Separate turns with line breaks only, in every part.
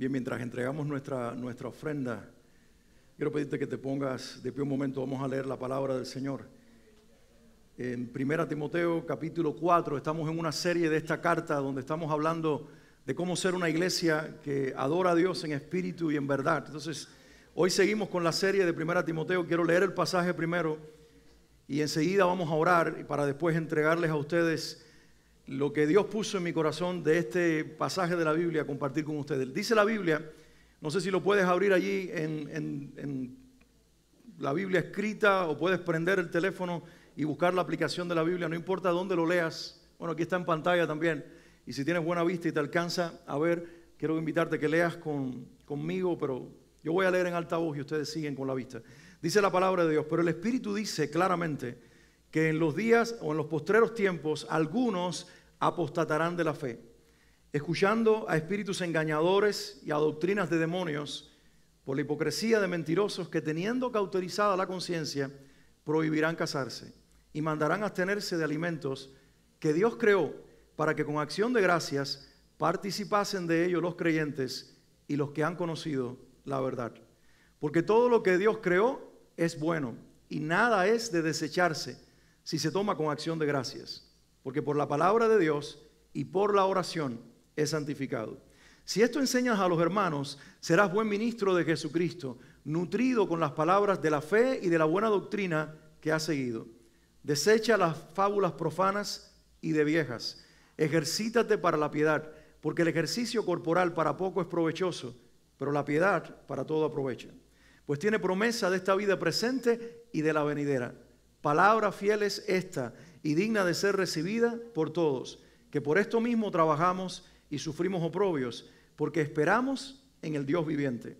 Bien, mientras entregamos nuestra ofrenda, quiero pedirte que te pongas de pie un momento. Vamos a leer la palabra del Señor. En 1 Timoteo capítulo 4 estamos en una serie de esta carta donde estamos hablando de cómo ser una iglesia que adora a Dios en espíritu y en verdad. Entonces, hoy seguimos con la serie de 1 Timoteo. Quiero leer el pasaje primero y enseguida vamos a orar para después entregarles a ustedes lo que Dios puso en mi corazón de este pasaje de la Biblia, compartir con ustedes. Dice la Biblia, no sé si lo puedes abrir allí en la Biblia escrita o puedes prender el teléfono y buscar la aplicación de la Biblia, no importa dónde lo leas. Bueno, aquí está en pantalla también. Y si tienes buena vista y te alcanza a ver, quiero invitarte a que leas conmigo, pero yo voy a leer en alta voz y ustedes siguen con la vista. Dice la palabra de Dios, pero el Espíritu dice claramente que en los días o en los postreros tiempos algunos apostatarán de la fe, escuchando a espíritus engañadores y a doctrinas de demonios, por la hipocresía de mentirosos que, teniendo cauterizada la conciencia, prohibirán casarse y mandarán abstenerse de alimentos que Dios creó para que con acción de gracias participasen de ellos los creyentes y los que han conocido la verdad. Porque todo lo que Dios creó es bueno y nada es de desecharse si se toma con acción de gracias, porque por la palabra de Dios y por la oración es santificado. Si esto enseñas a los hermanos, serás buen ministro de Jesucristo, nutrido con las palabras de la fe y de la buena doctrina que has seguido. Desecha las fábulas profanas y de viejas. Ejercítate para la piedad, porque el ejercicio corporal para poco es provechoso, pero la piedad para todo aprovecha. Pues tiene promesa de esta vida presente y de la venidera. Palabra fiel es esta y digna de ser recibida por todos, que por esto mismo trabajamos y sufrimos oprobios, porque esperamos en el Dios viviente,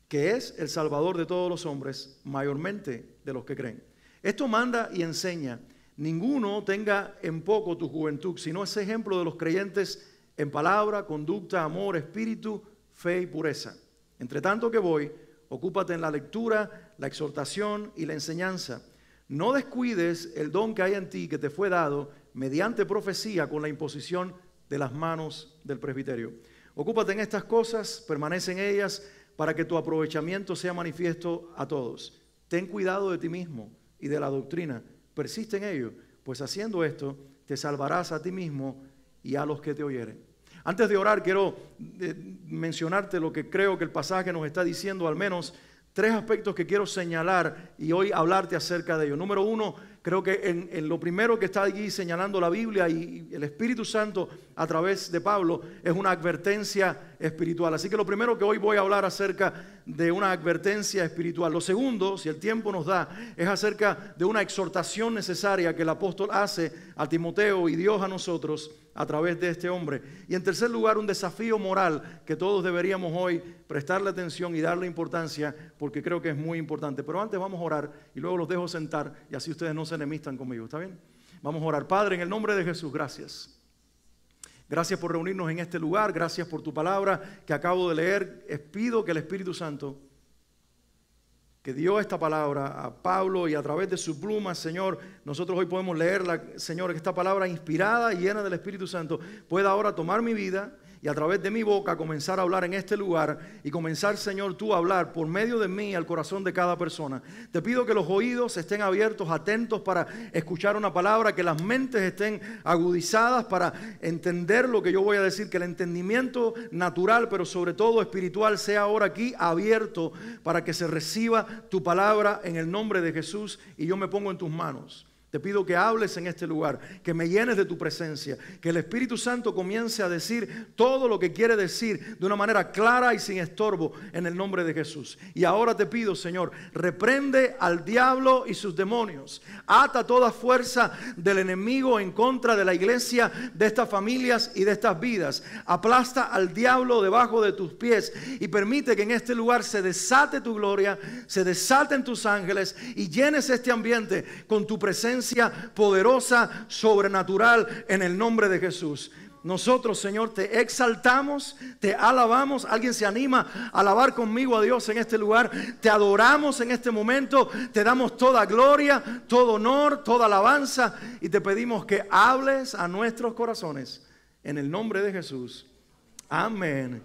que es el Salvador de todos los hombres, mayormente de los que creen. Esto manda y enseña: ninguno tenga en poco tu juventud, sino es ejemplo de los creyentes en palabra, conducta, amor, espíritu, fe y pureza. Entre tanto que voy, ocúpate en la lectura, la exhortación y la enseñanza. No descuides el don que hay en ti, que te fue dado mediante profecía con la imposición de las manos del presbiterio. Ocúpate en estas cosas, permanece en ellas, para que tu aprovechamiento sea manifiesto a todos. Ten cuidado de ti mismo y de la doctrina, persiste en ello, pues haciendo esto te salvarás a ti mismo y a los que te oyeren. Antes de orar, quiero mencionarte lo que creo que el pasaje nos está diciendo, al menos 3 aspectos que quiero señalar y hoy hablarte acerca de ellos. Número 1, creo que en lo primero que está allí señalando la Biblia y el Espíritu Santo a través de Pablo es una advertencia espiritual. Así que lo primero que hoy voy a hablar acerca de una advertencia espiritual. Lo segundo, si el tiempo nos da, es acerca de una exhortación necesaria que el apóstol hace a Timoteo y Dios a nosotros a través de este hombre. Y en tercer lugar, un desafío moral que todos deberíamos hoy prestarle atención y darle importancia, porque creo que es muy importante. Pero antes vamos a orar y luego los dejo sentar y así ustedes no se enemistan conmigo, ¿está bien? Vamos a orar. Padre, en el nombre de Jesús, gracias. Gracias por reunirnos en este lugar, gracias por tu palabra que acabo de leer. Pido que el Espíritu Santo, que dio esta palabra a Pablo y a través de su pluma, Señor, nosotros hoy podemos leerla, Señor, que esta palabra inspirada y llena del Espíritu Santo pueda ahora tomar mi vida y a través de mi boca comenzar a hablar en este lugar y comenzar, Señor, tú a hablar por medio de mí al corazón de cada persona. Te pido que los oídos estén abiertos, atentos para escuchar una palabra, que las mentes estén agudizadas para entender lo que yo voy a decir, que el entendimiento natural, pero sobre todo espiritual, sea ahora aquí abierto para que se reciba tu palabra en el nombre de Jesús, y yo me pongo en tus manos. Te pido que hables en este lugar, que me llenes de tu presencia, que el Espíritu Santo comience a decir todo lo que quiere decir de una manera clara y sin estorbo en el nombre de Jesús. Y ahora te pido, Señor, reprende al diablo y sus demonios. Ata toda fuerza del enemigo en contra de la iglesia, de estas familias y de estas vidas. Aplasta al diablo debajo de tus pies y permite que en este lugar se desate tu gloria, se desaten tus ángeles y llenes este ambiente con tu presencia poderosa, sobrenatural, en el nombre de Jesús. Nosotros, Señor, te exaltamos, te alabamos. ¿Alguien se anima a alabar conmigo a Dios en este lugar? Te adoramos en este momento, te damos toda gloria, todo honor, toda alabanza, y te pedimos que hables a nuestros corazones en el nombre de Jesús. Amén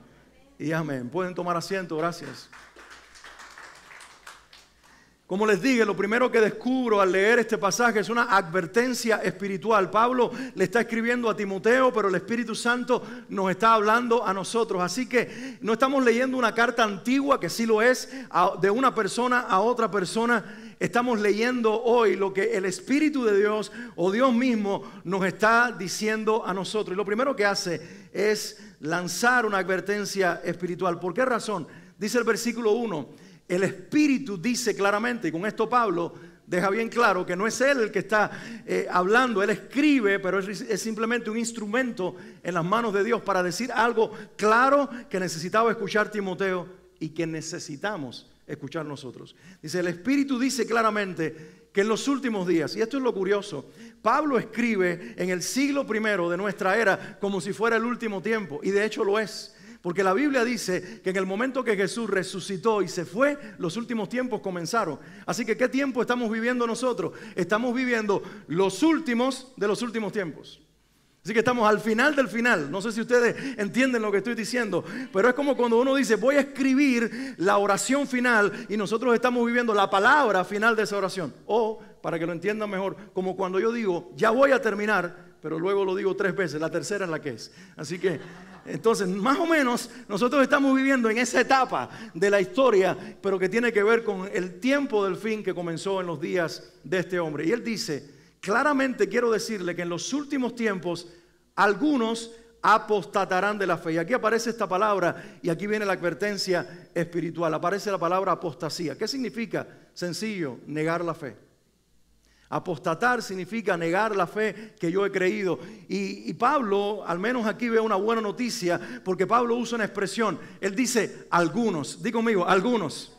y amén. Pueden tomar asiento, gracias. Como les dije, lo primero que descubro al leer este pasaje es una advertencia espiritual. Pablo le está escribiendo a Timoteo, pero el Espíritu Santo nos está hablando a nosotros. Así que no estamos leyendo una carta antigua, que sí lo es, de una persona a otra persona. Estamos leyendo hoy lo que el Espíritu de Dios o Dios mismo nos está diciendo a nosotros. Y lo primero que hace es lanzar una advertencia espiritual. ¿Por qué razón? Dice el versículo 1. El Espíritu dice claramente, y con esto Pablo deja bien claro que no es él el que está hablando, él escribe, pero es simplemente un instrumento en las manos de Dios para decir algo claro que necesitaba escuchar Timoteo y que necesitamos escuchar nosotros. Dice, el Espíritu dice claramente que en los últimos días, y esto es lo curioso, Pablo escribe en el siglo I de nuestra era como si fuera el último tiempo, y de hecho lo es. Porque la Biblia dice que en el momento que Jesús resucitó y se fue, los últimos tiempos comenzaron. Así que, ¿qué tiempo estamos viviendo nosotros? Estamos viviendo los últimos de los últimos tiempos. Así que estamos al final del final. No sé si ustedes entienden lo que estoy diciendo, pero es como cuando uno dice, voy a escribir la oración final, y nosotros estamos viviendo la palabra final de esa oración. O, para que lo entiendan mejor, como cuando yo digo, ya voy a terminar, pero luego lo digo 3 veces, la tercera es la que es. Así que, entonces, más o menos, nosotros estamos viviendo en esa etapa de la historia, pero que tiene que ver con el tiempo del fin que comenzó en los días de este hombre. Y él dice, claramente quiero decirle que en los últimos tiempos, algunos apostatarán de la fe. Y aquí aparece esta palabra, y aquí viene la advertencia espiritual. Aparece la palabra apostasía. ¿Qué significa? Sencillo, negar la fe. Apostatar significa negar la fe que yo he creído. Y Pablo, al menos aquí veo una buena noticia, porque Pablo usa una expresión. Él dice algunos. Digo conmigo, algunos.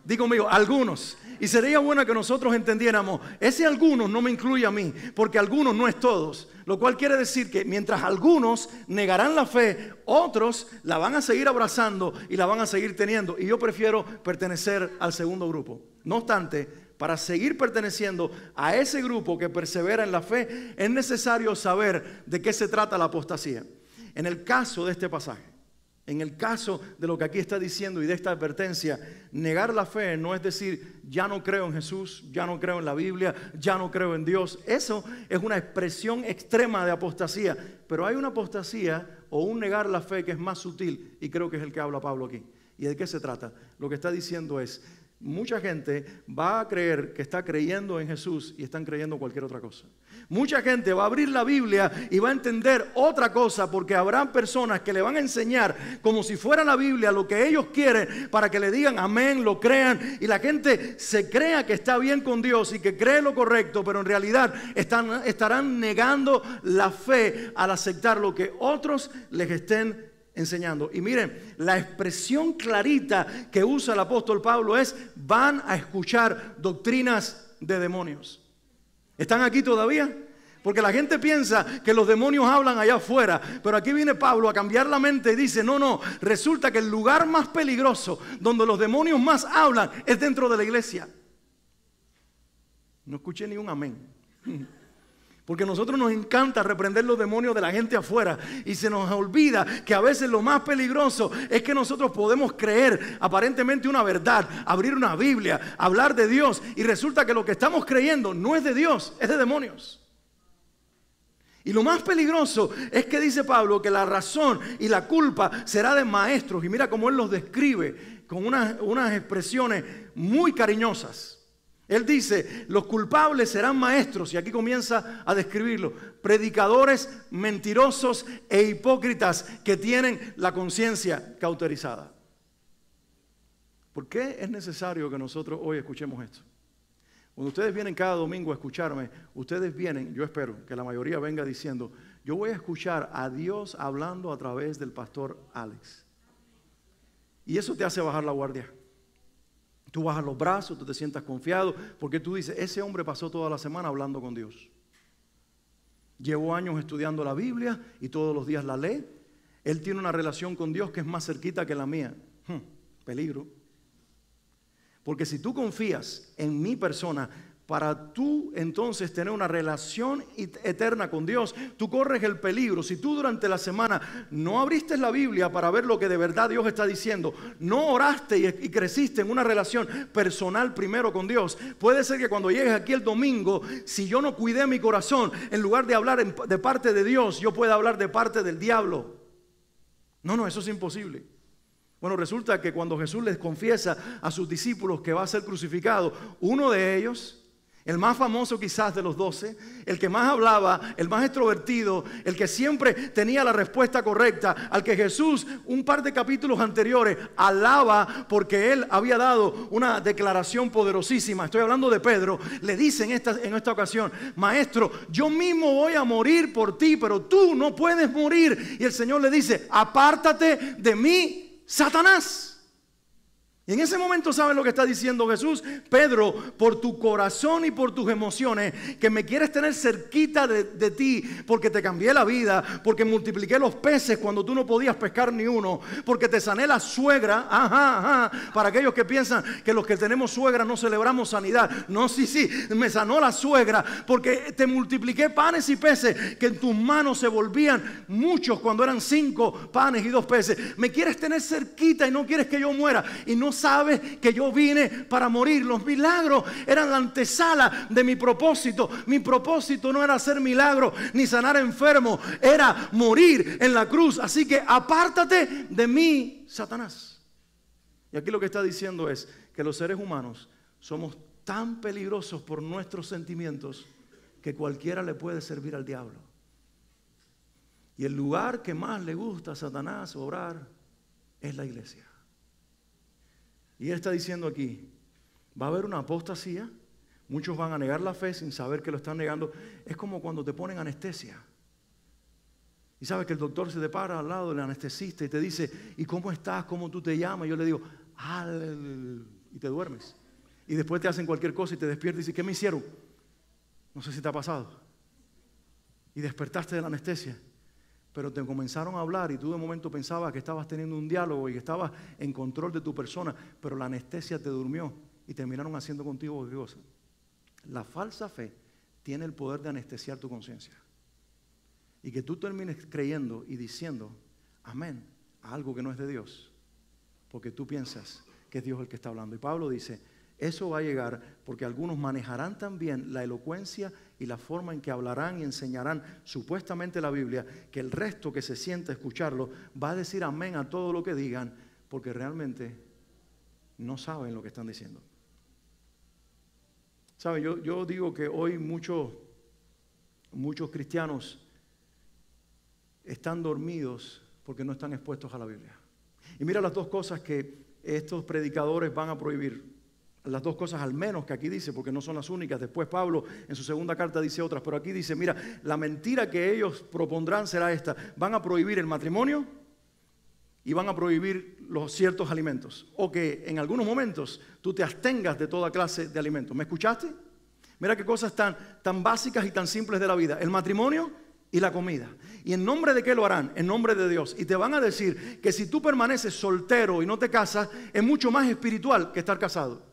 Digo conmigo, algunos. Y sería bueno que nosotros entendiéramos, ese algunos no me incluye a mí, porque algunos no es todos. Lo cual quiere decir que mientras algunos negarán la fe, otros la van a seguir abrazando y la van a seguir teniendo. Y yo prefiero pertenecer al segundo grupo. No obstante, para seguir perteneciendo a ese grupo que persevera en la fe, es necesario saber de qué se trata la apostasía. En el caso de este pasaje, en el caso de lo que aquí está diciendo y de esta advertencia, negar la fe no es decir, ya no creo en Jesús, ya no creo en la Biblia, ya no creo en Dios. Eso es una expresión extrema de apostasía. Pero hay una apostasía o un negar la fe que es más sutil, y creo que es el que habla Pablo aquí. ¿Y de qué se trata? Lo que está diciendo es, mucha gente va a creer que está creyendo en Jesús y están creyendo cualquier otra cosa. Mucha gente va a abrir la Biblia y va a entender otra cosa, porque habrán personas que le van a enseñar como si fuera la Biblia lo que ellos quieren para que le digan amén, lo crean, y la gente se crea que está bien con Dios y que cree lo correcto, pero en realidad estarán negando la fe al aceptar lo que otros les estén enseñando. Y miren, la expresión clarita que usa el apóstol Pablo es, van a escuchar doctrinas de demonios. ¿Están aquí todavía? Porque la gente piensa que los demonios hablan allá afuera, pero aquí viene Pablo a cambiar la mente y dice, no, resulta que el lugar más peligroso, donde los demonios más hablan, es dentro de la iglesia. No escuché ni un amén. Porque a nosotros nos encanta reprender los demonios de la gente afuera, y se nos olvida que a veces lo más peligroso es que nosotros podemos creer aparentemente una verdad, abrir una Biblia, hablar de Dios, y resulta que lo que estamos creyendo no es de Dios, es de demonios. Y lo más peligroso es que dice Pablo que la razón y la culpa será de maestros, y mira cómo él los describe con unas expresiones muy cariñosas. Él dice, los culpables serán maestros, y aquí comienza a describirlo, predicadores mentirosos e hipócritas que tienen la conciencia cauterizada. ¿Por qué es necesario que nosotros hoy escuchemos esto? Cuando ustedes vienen cada domingo a escucharme, ustedes vienen, yo espero que la mayoría venga diciendo, yo voy a escuchar a Dios hablando a través del pastor Alex. Y eso te hace bajar la guardia. Tú bajas los brazos, tú te sientas confiado, porque tú dices, ese hombre pasó toda la semana hablando con Dios. Llevó años estudiando la Biblia y todos los días la lee. Él tiene una relación con Dios que es más cerquita que la mía. Peligro. Porque si tú confías en mi persona, para tú entonces tener una relación eterna con Dios, tú corres el peligro. Si tú durante la semana no abriste la Biblia para ver lo que de verdad Dios está diciendo, no oraste y creciste en una relación personal primero con Dios, puede ser que cuando llegues aquí el domingo, si yo no cuidé mi corazón, en lugar de hablar de parte de Dios, yo pueda hablar de parte del diablo. No, eso es imposible. Bueno, resulta que cuando Jesús les confiesa a sus discípulos que va a ser crucificado, uno de ellos, el más famoso quizás de los 12, el que más hablaba, el más extrovertido, el que siempre tenía la respuesta correcta, al que Jesús un par de capítulos anteriores alaba porque él había dado una declaración poderosísima. Estoy hablando de Pedro. Le dice en esta ocasión: Maestro, yo mismo voy a morir por ti, pero tú no puedes morir. Y el Señor le dice: apártate de mí, Satanás. Y en ese momento, ¿sabes lo que está diciendo Jesús? Pedro, por tu corazón y por tus emociones, que me quieres tener cerquita de ti, porque te cambié la vida, porque multipliqué los peces cuando tú no podías pescar ni uno, porque te sané la suegra. Para aquellos que piensan que los que tenemos suegra no celebramos sanidad. No, sí, me sanó la suegra, porque te multipliqué panes y peces, que en tus manos se volvían muchos cuando eran 5 panes y 2 peces. Me quieres tener cerquita y no quieres que yo muera. Y no sabes que yo vine para morir. Los milagros eran la antesala de mi propósito. Mi propósito no era hacer milagros ni sanar enfermos, era morir en la cruz. Así que apártate de mí, Satanás. Y aquí lo que está diciendo es que los seres humanos somos tan peligrosos por nuestros sentimientos que cualquiera le puede servir al diablo. Y el lugar que más le gusta a Satanás obrar es la iglesia. Y él está diciendo aquí: va a haber una apostasía, muchos van a negar la fe sin saber que lo están negando. Es como cuando te ponen anestesia y sabes que el doctor se te para al lado del anestesista y te dice: ¿y cómo estás? ¿Cómo tú te llamas? Y yo le digo: y te duermes. Y después te hacen cualquier cosa y te despiertas y dices: ¿qué me hicieron? No sé si te ha pasado. Y despertaste de la anestesia, pero te comenzaron a hablar y tú de momento pensabas que estabas teniendo un diálogo y que estabas en control de tu persona, pero la anestesia te durmió y terminaron haciendo contigo qué cosa. La falsa fe tiene el poder de anestesiar tu conciencia y que tú termines creyendo y diciendo amén a algo que no es de Dios, porque tú piensas que es Dios el que está hablando. Y Pablo dice: eso va a llegar porque algunos manejarán también la elocuencia y la forma en que hablarán y enseñarán supuestamente la Biblia, que el resto que se sienta a escucharlo va a decir amén a todo lo que digan, porque realmente no saben lo que están diciendo. ¿Sabe? Yo digo que hoy muchos cristianos están dormidos porque no están expuestos a la Biblia. Y mira las dos cosas que estos predicadores van a prohibir. Las dos cosas al menos que aquí dice, porque no son las únicas. Después Pablo en su segunda carta dice otras, pero aquí dice: mira, la mentira que ellos propondrán será esta: van a prohibir el matrimonio y van a prohibir los ciertos alimentos, o que en algunos momentos tú te abstengas de toda clase de alimentos. ¿Me escuchaste? Mira qué cosas tan básicas y tan simples de la vida: el matrimonio y la comida. ¿Y en nombre de qué lo harán? En nombre de Dios. Y te van a decir que si tú permaneces soltero y no te casas, es mucho más espiritual que estar casado.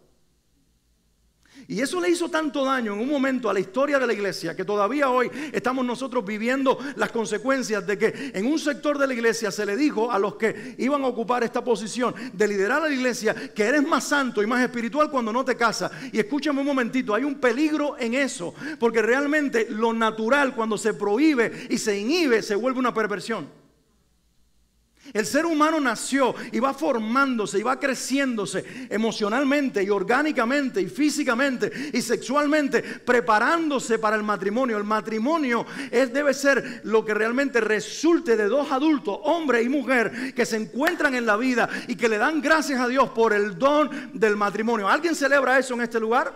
Y eso le hizo tanto daño en un momento a la historia de la iglesia, que todavía hoy estamos nosotros viviendo las consecuencias de que en un sector de la iglesia se le dijo a los que iban a ocupar esta posición de liderar a la iglesia que eres más santo y más espiritual cuando no te casas. Y escúchame un momentito, hay un peligro en eso, porque realmente lo natural, cuando se prohíbe y se inhibe, se vuelve una perversión. El ser humano nació y va formándose y va creciéndose emocionalmente y orgánicamente y físicamente y sexualmente, preparándose para el matrimonio. El matrimonio debe ser lo que realmente resulte de dos adultos, hombre y mujer, que se encuentran en la vida y que le dan gracias a Dios por el don del matrimonio. ¿Alguien celebra eso en este lugar?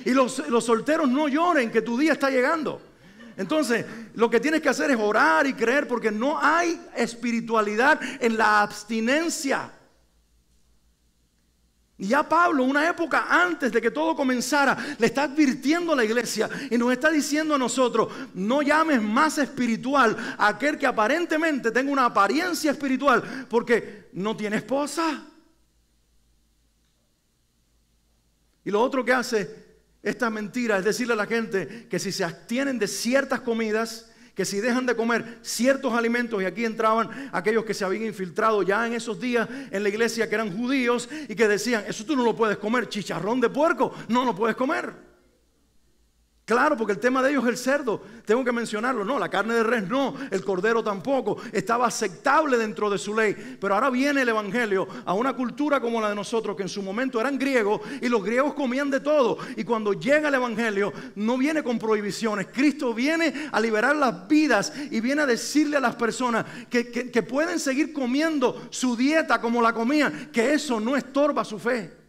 Y los solteros, no lloren que tu día está llegando. Entonces, lo que tienes que hacer es orar y creer, porque no hay espiritualidad en la abstinencia. Y ya Pablo, una época antes de que todo comenzara, le está advirtiendo a la iglesia y nos está diciendo a nosotros: no llames más espiritual a aquel que aparentemente tenga una apariencia espiritual, porque no tiene esposa. Y lo otro que hace Esta mentira es decirle a la gente que si se abstienen de ciertas comidas, que si dejan de comer ciertos alimentos, y aquí entraban aquellos que se habían infiltrado ya en esos días en la iglesia, que eran judíos y que decían, eso tú no lo puedes comer, chicharrón de puerco, no lo puedes comer. Claro, porque el tema de ellos es el cerdo, tengo que mencionarlo, no, la carne de res no, el cordero tampoco, estaba aceptable dentro de su ley. Pero ahora viene el evangelio a una cultura como la de nosotros, que en su momento eran griegos y los griegos comían de todo. Y cuando llega el evangelio no viene con prohibiciones, Cristo viene a liberar las vidas y viene a decirle a las personas que pueden seguir comiendo su dieta como la comían, que eso no estorba su fe.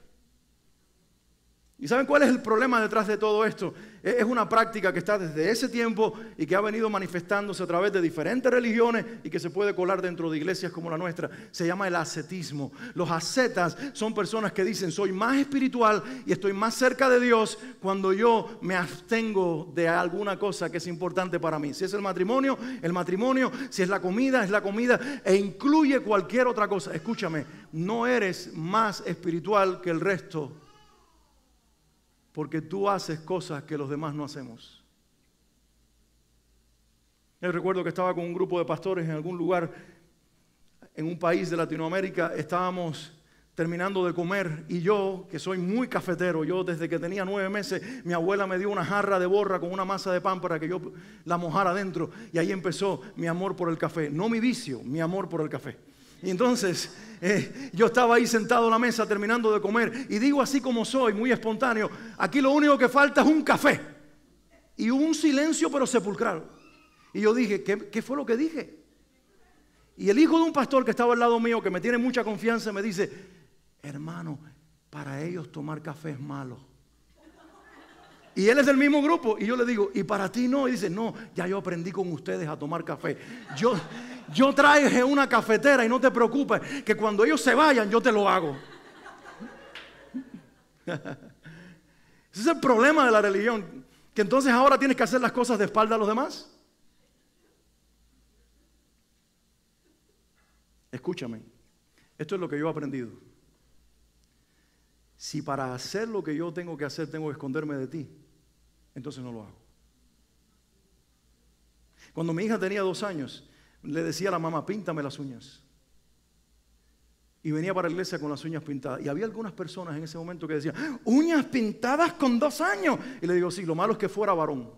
¿Y saben cuál es el problema detrás de todo esto? Es una práctica que está desde ese tiempo y que ha venido manifestándose a través de diferentes religiones y que se puede colar dentro de iglesias como la nuestra. Se llama el ascetismo. Los ascetas son personas que dicen, soy más espiritual y estoy más cerca de Dios cuando yo me abstengo de alguna cosa que es importante para mí. Si es el matrimonio, si es la comida, e incluye cualquier otra cosa. Escúchame, no eres más espiritual que el resto, porque tú haces cosas que los demás no hacemos. Yo recuerdo que estaba con un grupo de pastores en algún lugar, en un país de Latinoamérica. Estábamos terminando de comer y yo, que soy muy cafetero, yo desde que tenía 9 meses, mi abuela me dio una jarra de borra con una masa de pan para que yo la mojara adentro. Y ahí empezó mi amor por el café. No mi vicio, mi amor por el café. Y entonces yo estaba ahí sentado a la mesa terminando de comer y digo así como soy, muy espontáneo, aquí lo único que falta es un café. Y hubo un silencio pero sepulcral. Y yo dije, ¿qué fue lo que dije? Y el hijo de un pastor que estaba al lado mío, que me tiene mucha confianza, me dice, hermano, para ellos tomar café es malo. Y él es del mismo grupo. Y yo le digo, ¿y para ti no? Y dice, no, ya yo aprendí con ustedes a tomar café. Yo traje una cafetera y no te preocupes, que cuando ellos se vayan yo te lo hago. Ese es el problema de la religión, que entonces ahora tienes que hacer las cosas de espalda a los demás. Escúchame, esto es lo que yo he aprendido. Si para hacer lo que yo tengo que hacer tengo que esconderme de ti, entonces no lo hago. Cuando mi hija tenía 2 años, le decía a la mamá, píntame las uñas. Y venía para la iglesia con las uñas pintadas. Y había algunas personas en ese momento que decían, uñas pintadas con 2 años. Y le digo, sí, lo malo es que fuera varón.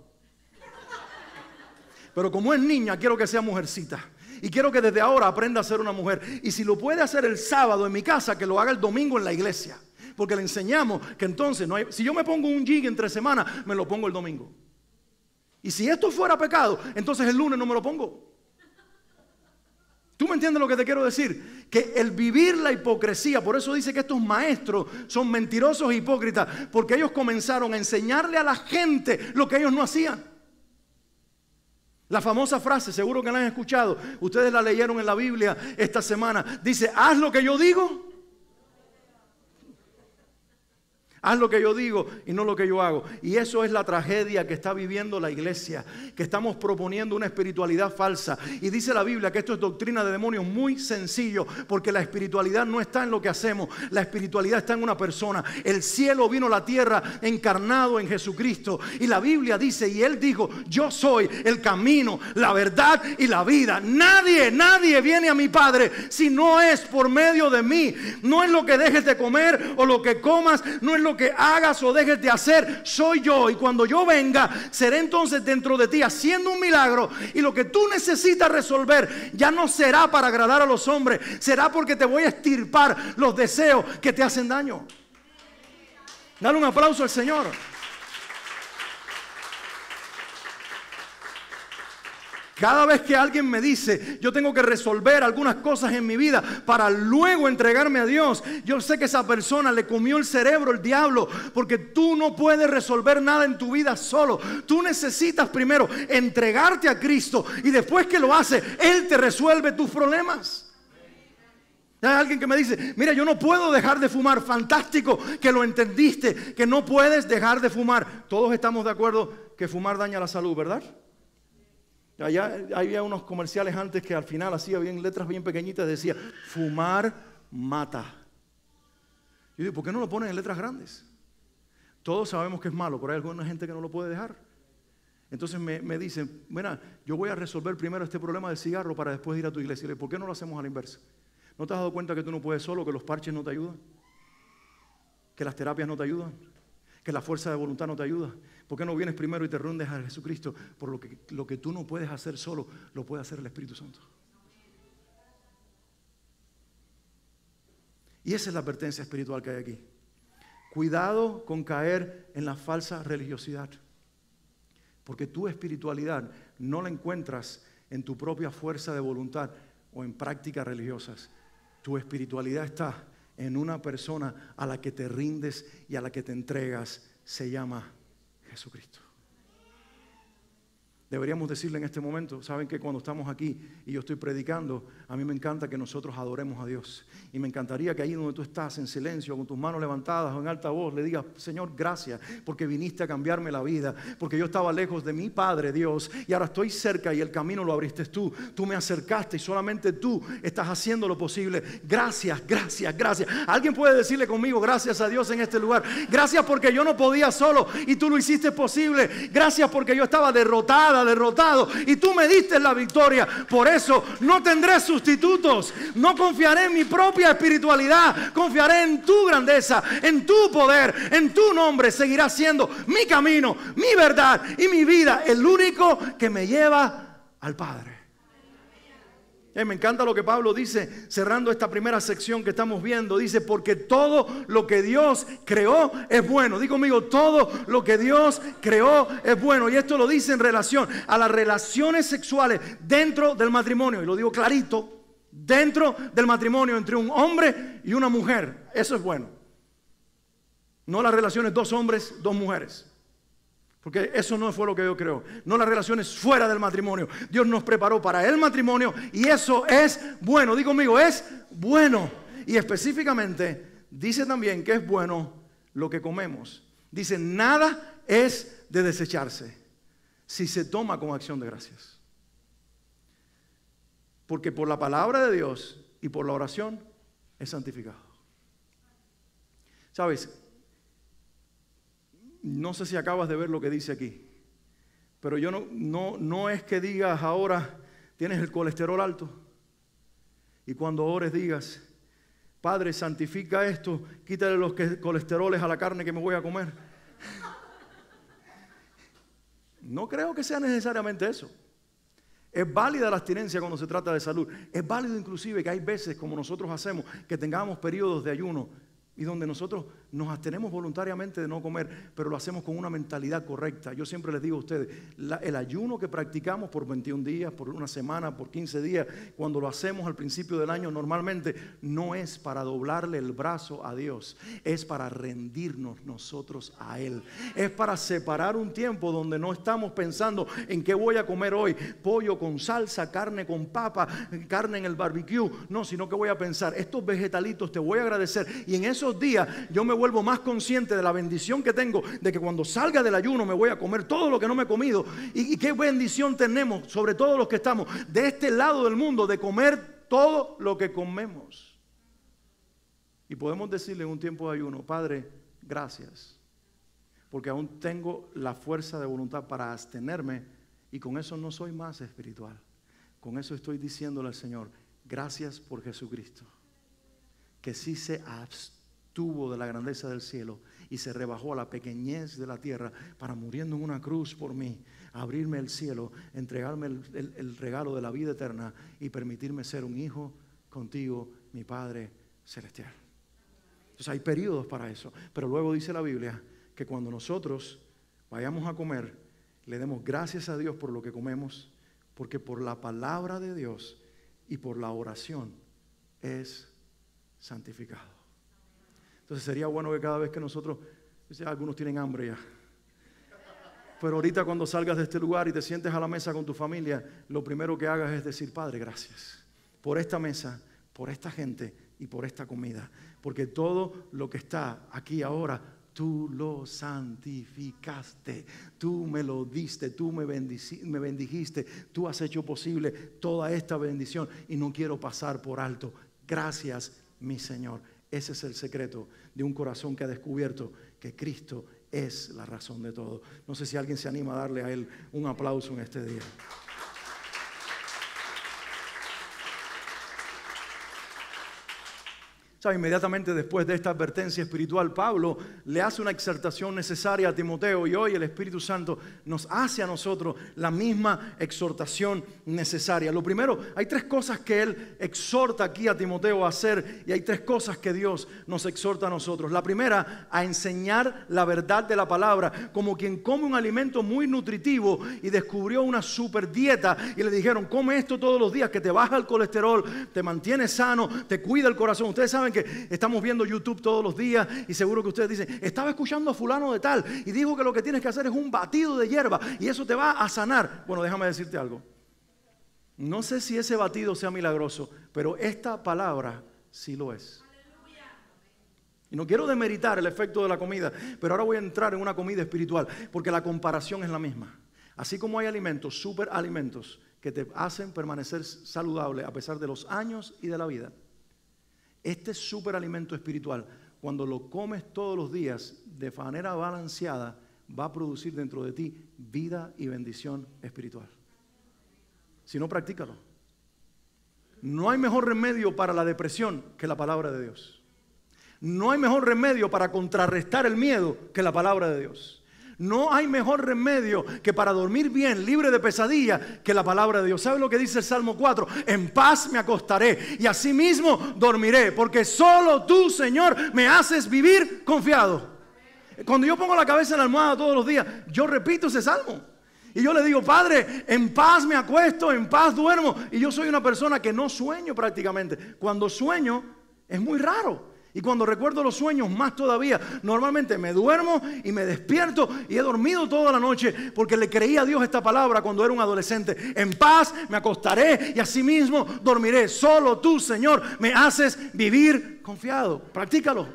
Pero como es niña, quiero que sea mujercita. Y quiero que desde ahora aprenda a ser una mujer. Y si lo puede hacer el sábado en mi casa, que lo haga el domingo en la iglesia. Porque le enseñamos que entonces, si yo me pongo un jean entre semana, me lo pongo el domingo. Y si esto fuera pecado, entonces el lunes no me lo pongo. ¿Tú me entiendes lo que te quiero decir? Que el vivir la hipocresía, por eso dice que estos maestros son mentirosos e hipócritas, porque ellos comenzaron a enseñarle a la gente lo que ellos no hacían. La famosa frase, seguro que la han escuchado, ustedes la leyeron en la Biblia esta semana, dice, haz lo que yo digo. Haz lo que yo digo y no lo que yo hago. Y eso es la tragedia que está viviendo la iglesia, que estamos proponiendo una espiritualidad falsa. Y dice la Biblia que esto es doctrina de demonios muy sencillo, porque la espiritualidad no está en lo que hacemos, la espiritualidad está en una persona. El cielo vino a la tierra encarnado en Jesucristo. Y la Biblia dice, y Él dijo, yo soy el camino, la verdad y la vida. Nadie viene a mi Padre si no es por medio de mí. No es lo que dejes de comer o lo que comas, no es lo que hagas o dejes de hacer, soy yo. Y cuando yo venga, seré entonces dentro de ti haciendo un milagro. Y lo que tú necesitas resolver ya no será para agradar a los hombres, será porque te voy a extirpar los deseos que te hacen daño. Dale un aplauso al Señor. Cada vez que alguien me dice, yo tengo que resolver algunas cosas en mi vida para luego entregarme a Dios, yo sé que esa persona le comió el cerebro el diablo, porque tú no puedes resolver nada en tu vida solo. Tú necesitas primero entregarte a Cristo y después que lo hace, Él te resuelve tus problemas. Hay alguien que me dice, mira, yo no puedo dejar de fumar. Fantástico que lo entendiste, que no puedes dejar de fumar. Todos estamos de acuerdo que fumar daña la salud, ¿verdad? Allá había unos comerciales antes que al final así había letras bien pequeñitas, decía, fumar mata. Yo digo, ¿por qué no lo ponen en letras grandes? Todos sabemos que es malo, pero hay alguna gente que no lo puede dejar. Entonces me dicen, mira, yo voy a resolver primero este problema del cigarro para después ir a tu iglesia. Y le digo, ¿por qué no lo hacemos a la inversa? ¿No te has dado cuenta que tú no puedes solo, que los parches no te ayudan? ¿Que las terapias no te ayudan? ¿Que la fuerza de voluntad no te ayuda? ¿Por qué no vienes primero y te rindes a Jesucristo? Por lo que tú no puedes hacer solo, lo puede hacer el Espíritu Santo. Y esa es la advertencia espiritual que hay aquí. Cuidado con caer en la falsa religiosidad. Porque tu espiritualidad no la encuentras en tu propia fuerza de voluntad o en prácticas religiosas. Tu espiritualidad está en una persona a la que te rindes y a la que te entregas. Se llama Jesucristo. Deberíamos decirle en este momento, saben que cuando estamos aquí y yo estoy predicando, a mí me encanta que nosotros adoremos a Dios. Y me encantaría que ahí donde tú estás, en silencio, con tus manos levantadas o en alta voz, le digas, Señor, gracias, porque viniste a cambiarme la vida, porque yo estaba lejos de mi Padre Dios, y ahora estoy cerca y el camino lo abriste tú. Tú me acercaste y solamente tú estás haciendo lo posible. Gracias, gracias, gracias. ¿Alguien puede decirle conmigo, gracias a Dios en este lugar? Gracias porque yo no podía solo y tú lo hiciste posible. Gracias porque yo estaba derrotado y tú me diste la victoria. Por eso no tendré sustitutos. No confiaré en mi propia espiritualidad. Confiaré en tu grandeza, en tu poder, en tu nombre. Seguirá siendo mi camino, mi verdad y mi vida, el único que me lleva al Padre. Me encanta lo que Pablo dice, cerrando esta primera sección que estamos viendo. Dice, porque todo lo que Dios creó es bueno. Diga conmigo, todo lo que Dios creó es bueno. Y esto lo dice en relación a las relaciones sexuales dentro del matrimonio. Y lo digo clarito, dentro del matrimonio entre un hombre y una mujer. Eso es bueno. No las relaciones dos hombres, dos mujeres. Porque eso no fue lo que Dios creó. No las relaciones fuera del matrimonio. Dios nos preparó para el matrimonio y eso es bueno. Digo conmigo, es bueno. Y específicamente dice también que es bueno lo que comemos. Dice, nada es de desecharse si se toma con acción de gracias. Porque por la palabra de Dios y por la oración es santificado. ¿Sabes? No sé si acabas de ver lo que dice aquí, pero yo no es que digas ahora tienes el colesterol alto y cuando ores digas, Padre, santifica esto, quítale los colesteroles a la carne que me voy a comer. No creo que sea necesariamente eso. Es válida la abstinencia cuando se trata de salud. Es válido inclusive que hay veces, como nosotros hacemos, que tengamos periodos de ayuno y donde nosotros nos abstenemos voluntariamente de no comer, pero lo hacemos con una mentalidad correcta. Yo siempre les digo a ustedes, el ayuno que practicamos por 21 días, por una semana, por 15 días, cuando lo hacemos al principio del año normalmente, no es para doblarle el brazo a Dios, es para rendirnos nosotros a Él. Es para separar un tiempo donde no estamos pensando en qué voy a comer hoy, pollo con salsa, carne con papa, carne en el barbecue, no, sino que voy a pensar, estos vegetalitos te voy a agradecer, y en esos días yo me vuelvo más consciente de la bendición que tengo, de que cuando salga del ayuno me voy a comer todo lo que no me he comido, y qué bendición tenemos, sobre todo los que estamos de este lado del mundo, de comer todo lo que comemos. Y podemos decirle en un tiempo de ayuno, Padre, gracias, porque aún tengo la fuerza de voluntad para abstenerme, y con eso no soy más espiritual. Con eso estoy diciéndole al Señor, gracias por Jesucristo, que sí se abstuvo de la grandeza del cielo y se rebajó a la pequeñez de la tierra para, muriendo en una cruz por mí, abrirme el cielo, entregarme el regalo de la vida eterna y permitirme ser un hijo contigo, mi Padre celestial. Entonces hay periodos para eso, pero luego dice la Biblia que cuando nosotros vayamos a comer, le demos gracias a Dios por lo que comemos, porque por la palabra de Dios y por la oración es santificado. Entonces sería bueno que cada vez que nosotros, algunos tienen hambre ya, pero ahorita cuando salgas de este lugar y te sientes a la mesa con tu familia, lo primero que hagas es decir, Padre, gracias por esta mesa, por esta gente y por esta comida, porque todo lo que está aquí ahora, tú lo santificaste, tú me lo diste, tú me bendijiste, tú has hecho posible toda esta bendición y no quiero pasar por alto. Gracias, mi Señor. Ese es el secreto de un corazón que ha descubierto que Cristo es la razón de todo. No sé si alguien se anima a darle a Él un aplauso en este día. ¿Sabe? Inmediatamente después de esta advertencia espiritual, Pablo le hace una exhortación necesaria a Timoteo, y hoy el Espíritu Santo nos hace a nosotros la misma exhortación necesaria. Lo primero, hay 3 cosas que él exhorta aquí a Timoteo a hacer, y hay 3 cosas que Dios nos exhorta a nosotros. La primera, a enseñar la verdad de la palabra, como quien come un alimento muy nutritivo y descubrió una super dieta y le dijeron: come esto todos los días que te baja el colesterol, te mantiene sano, te cuida el corazón. Ustedes saben que estamos viendo YouTube todos los días y seguro que ustedes dicen: estaba escuchando a fulano de tal y dijo que lo que tienes que hacer es un batido de hierba y eso te va a sanar. Bueno, déjame decirte algo. No sé si ese batido sea milagroso, pero esta palabra sí lo es. Y no quiero demeritar el efecto de la comida, pero ahora voy a entrar en una comida espiritual, porque la comparación es la misma. Así como hay alimentos, superalimentos, que te hacen permanecer saludable a pesar de los años y de la vida, este superalimento espiritual, cuando lo comes todos los días de manera balanceada, va a producir dentro de ti vida y bendición espiritual. Si no, practícalo. No hay mejor remedio para la depresión que la palabra de Dios. No hay mejor remedio para contrarrestar el miedo que la palabra de Dios. No hay mejor remedio que para dormir bien, libre de pesadilla, que la palabra de Dios. ¿Sabe lo que dice el Salmo 4? En paz me acostaré y asimismo dormiré, porque solo tú, Señor, me haces vivir confiado. Cuando yo pongo la cabeza en la almohada todos los días, yo repito ese salmo. Y yo le digo: Padre, en paz me acuesto, en paz duermo. Y yo soy una persona que no sueño prácticamente. Cuando sueño es muy raro. Y cuando recuerdo los sueños, más todavía. Normalmente me duermo y me despierto y he dormido toda la noche porque le creí a Dios esta palabra cuando era un adolescente. En paz me acostaré y asimismo dormiré. Solo tú, Señor, me haces vivir confiado. Practícalo.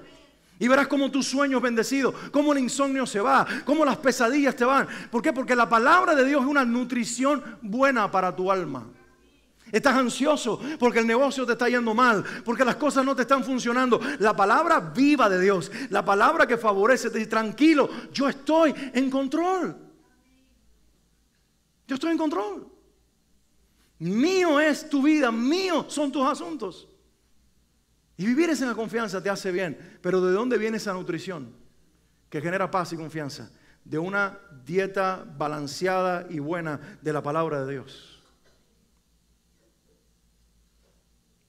Y verás cómo tu sueño es bendecido, cómo el insomnio se va, cómo las pesadillas te van. ¿Por qué? Porque la palabra de Dios es una nutrición buena para tu alma. Estás ansioso porque el negocio te está yendo mal, porque las cosas no te están funcionando. La palabra viva de Dios, la palabra que favorece, te dice: tranquilo, yo estoy en control. Yo estoy en control. Mío es tu vida, mío son tus asuntos. Y vivir en la confianza te hace bien. Pero ¿de dónde viene esa nutrición que genera paz y confianza? De una dieta balanceada y buena de la palabra de Dios.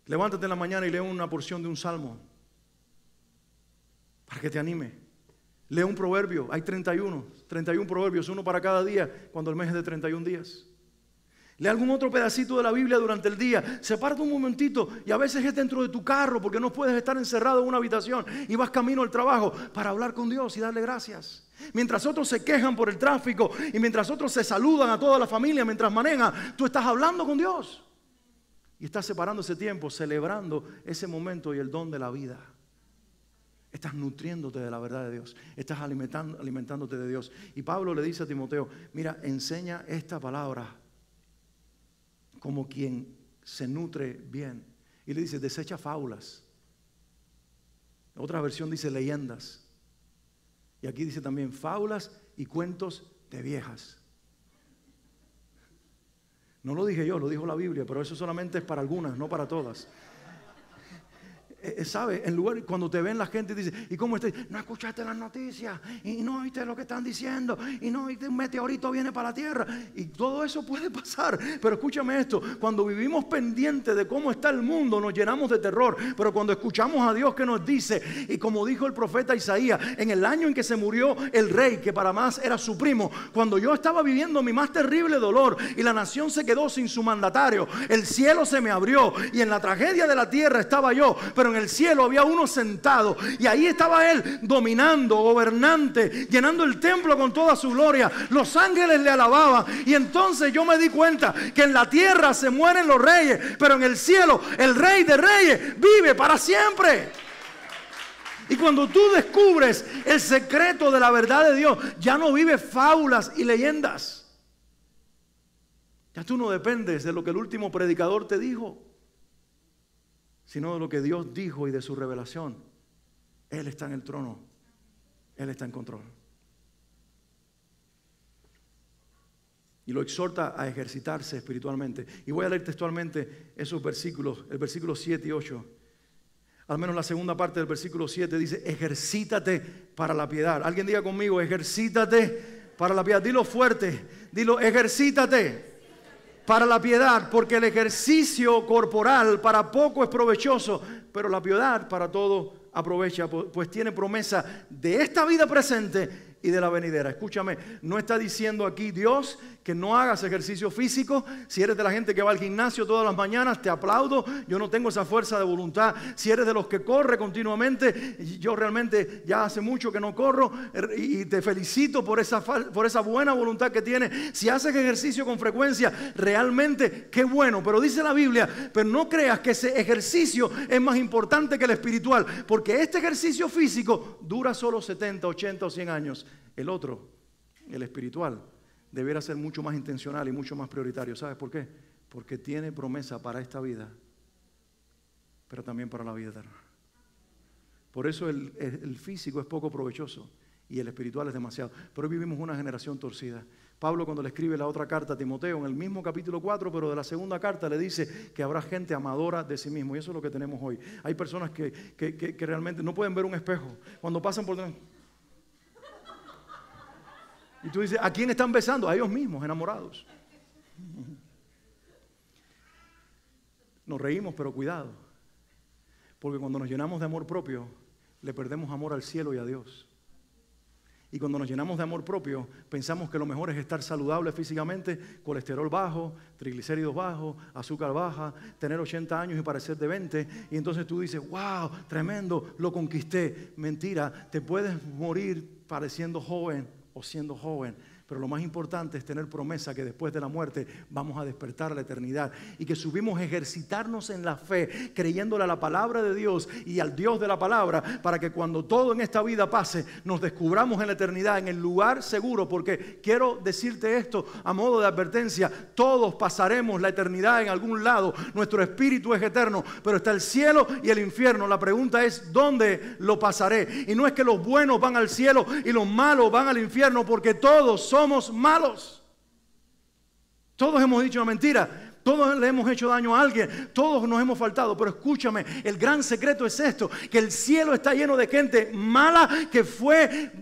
Levántate en la mañana y lee una porción de un salmo para que te anime. Lee un proverbio, hay 31 proverbios, uno para cada día, cuando el mes es de 31 días. Lee algún otro pedacito de la Biblia durante el día. Sepárate un momentito, y a veces es dentro de tu carro, porque no puedes estar encerrado en una habitación y vas camino al trabajo para hablar con Dios y darle gracias. Mientras otros se quejan por el tráfico y mientras otros se saludan a toda la familia mientras manejan, tú estás hablando con Dios. Y estás separando ese tiempo, celebrando ese momento y el don de la vida. Estás nutriéndote de la verdad de Dios. Estás alimentándote de Dios. Y Pablo le dice a Timoteo: mira, enseña esta palabra como quien se nutre bien. Y le dice: desecha fábulas. Otra versión dice leyendas. Y aquí dice también fábulas y cuentos de viejas. No lo dije yo, lo dijo la Biblia, pero eso solamente es para algunas, no para todas. ¿Sabe? En lugar, cuando te ven la gente dice: ¿y cómo estás? No escuchaste las noticias y no oíste lo que están diciendo y no oíste, un meteorito viene para la tierra. Y todo eso puede pasar, pero escúchame esto: cuando vivimos pendientes de cómo está el mundo, nos llenamos de terror. Pero cuando escuchamos a Dios que nos dice, y como dijo el profeta Isaías, en el año en que se murió el rey, que para más era su primo, cuando yo estaba viviendo mi más terrible dolor y la nación se quedó sin su mandatario, el cielo se me abrió y en la tragedia de la tierra estaba yo, pero en el cielo había uno sentado y ahí estaba él dominando, gobernante, llenando el templo con toda su gloria. Los ángeles le alababan y entonces yo me di cuenta que en la tierra se mueren los reyes, pero en el cielo el Rey de Reyes vive para siempre. Y cuando tú descubres el secreto de la verdad de Dios, ya no vives fábulas y leyendas. Ya tú no dependes de lo que el último predicador te dijo, sino de lo que Dios dijo y de su revelación. Él está en el trono. Él está en control. y lo exhorta a ejercitarse espiritualmente. Y voy a leer textualmente esos versículos, el versículo 7 y 8. Al menos la segunda parte del versículo 7 dice, ejercítate para la piedad. Alguien diga conmigo, ejercítate para la piedad. Dilo fuerte, dilo, ejercítate para la piedad, porque el ejercicio corporal para poco es provechoso, pero la piedad para todo aprovecha, pues tiene promesa de esta vida presente y de la venidera. Escúchame, no está diciendo aquí Dios que no hagas ejercicio físico. Si eres de la gente que va al gimnasio todas las mañanas, te aplaudo. Yo no tengo esa fuerza de voluntad. Si eres de los que corre continuamente, yo realmente ya hace mucho que no corro y te felicito por esa buena voluntad que tienes. Si haces ejercicio con frecuencia, realmente qué bueno. Pero dice la Biblia, pero no creas que ese ejercicio es más importante que el espiritual, porque este ejercicio físico dura solo 70, 80 o 100 años. El otro, el espiritual, deberá ser mucho más intencional y mucho más prioritario. ¿Sabes por qué? Porque tiene promesa para esta vida, pero también para la vida eterna. Por eso el físico es poco provechoso y el espiritual es demasiado. Pero hoy vivimos una generación torcida. Pablo, cuando le escribe la otra carta a Timoteo, en el mismo capítulo 4, pero de la segunda carta, le dice que habrá gente amadora de sí mismo. Y eso es lo que tenemos hoy. Hay personas que realmente no pueden ver un espejo. Cuando pasan por dentro, y tú dices, ¿a quién están besando? A ellos mismos, enamorados. Nos reímos, pero cuidado. Porque cuando nos llenamos de amor propio, le perdemos amor al cielo y a Dios. Y cuando nos llenamos de amor propio, pensamos que lo mejor es estar saludable físicamente, colesterol bajo, triglicéridos bajos, azúcar baja, tener 80 años y parecer de 20. Y entonces tú dices, wow, tremendo, lo conquisté. Mentira, te puedes morir pareciendo joven o siendo joven, pero lo más importante es tener promesa que después de la muerte vamos a despertar a la eternidad y que subimos a ejercitarnos en la fe, creyéndole a la palabra de Dios y al Dios de la palabra, para que cuando todo en esta vida pase, nos descubramos en la eternidad, en el lugar seguro. Porque quiero decirte esto a modo de advertencia, todos pasaremos la eternidad en algún lado, nuestro espíritu es eterno, pero está el cielo y el infierno. La pregunta es, ¿dónde lo pasaré? Y no es que los buenos van al cielo y los malos van al infierno, porque todos somos malos. Todos hemos dicho una mentira, todos le hemos hecho daño a alguien, todos nos hemos faltado. Pero escúchame, el gran secreto es esto, que el cielo está lleno de gente mala que fue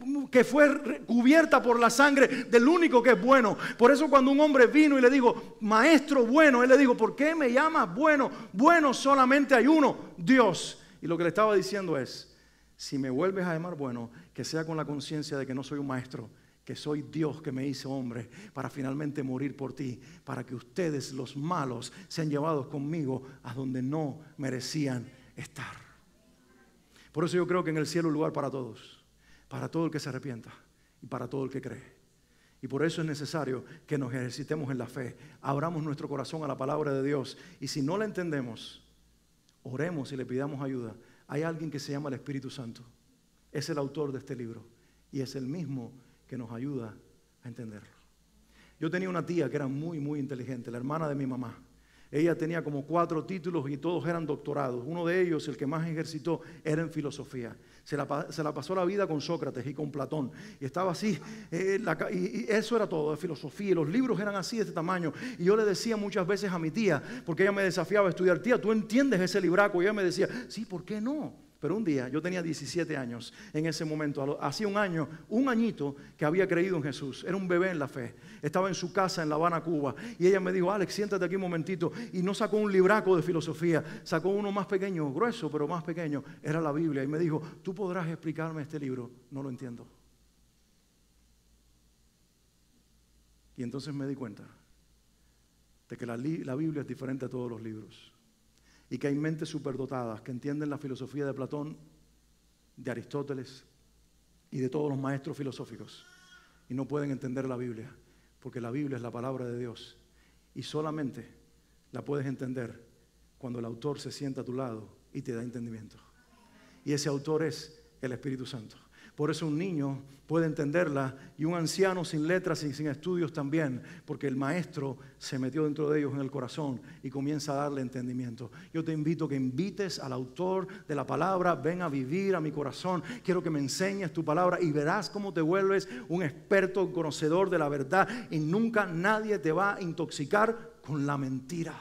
cubierta por la sangre del único que es bueno. Por eso cuando un hombre vino y le dijo, maestro bueno, él le dijo, ¿por qué me llamas bueno? Bueno solamente hay uno, Dios. Y lo que le estaba diciendo es, si me vuelves a llamar bueno, que sea con la conciencia de que no soy un maestro, que soy Dios que me hizo hombre para finalmente morir por ti, para que ustedes, los malos, sean llevados conmigo a donde no merecían estar. Por eso yo creo que en el cielo hay lugar para todos, para todo el que se arrepienta y para todo el que cree. Y por eso es necesario que nos ejercitemos en la fe, abramos nuestro corazón a la palabra de Dios, y si no la entendemos, oremos y le pidamos ayuda. Hay alguien que se llama el Espíritu Santo, es el autor de este libro y es el mismo que nos ayuda a entenderlo. Yo tenía una tía que era muy, muy inteligente, la hermana de mi mamá. Ella tenía como 4 títulos y todos eran doctorados. Uno de ellos, el que más ejercitó, era en filosofía. Se la pasó la vida con Sócrates y con Platón. Y estaba así, y eso era todo, de filosofía. Y los libros eran así, de este tamaño. Y yo le decía muchas veces a mi tía, porque ella me desafiaba a estudiar, tía, ¿tú entiendes ese libraco? Y ella me decía, sí, ¿por qué no? Pero un día, yo tenía 17 años en ese momento, hacía un añito que había creído en Jesús, era un bebé en la fe, estaba en su casa en La Habana, Cuba, y ella me dijo, Alex, siéntate aquí un momentito, y no sacó un libraco de filosofía, sacó uno más pequeño, grueso, pero más pequeño, era la Biblia, y me dijo, ¿tú podrás explicarme este libro? No lo entiendo. Y entonces me di cuenta de que la Biblia es diferente a todos los libros. Y que hay mentes superdotadas que entienden la filosofía de Platón, de Aristóteles y de todos los maestros filosóficos. Y no pueden entender la Biblia, porque la Biblia es la palabra de Dios. Y solamente la puedes entender cuando el autor se sienta a tu lado y te da entendimiento. Y ese autor es el Espíritu Santo. Por eso un niño puede entenderla y un anciano sin letras y sin estudios también, porque el maestro se metió dentro de ellos en el corazón y comienza a darle entendimiento. Yo te invito a que invites al autor de la palabra, ven a vivir a mi corazón, quiero que me enseñes tu palabra y verás cómo te vuelves un experto conocedor de la verdad y nunca nadie te va a intoxicar con la mentira.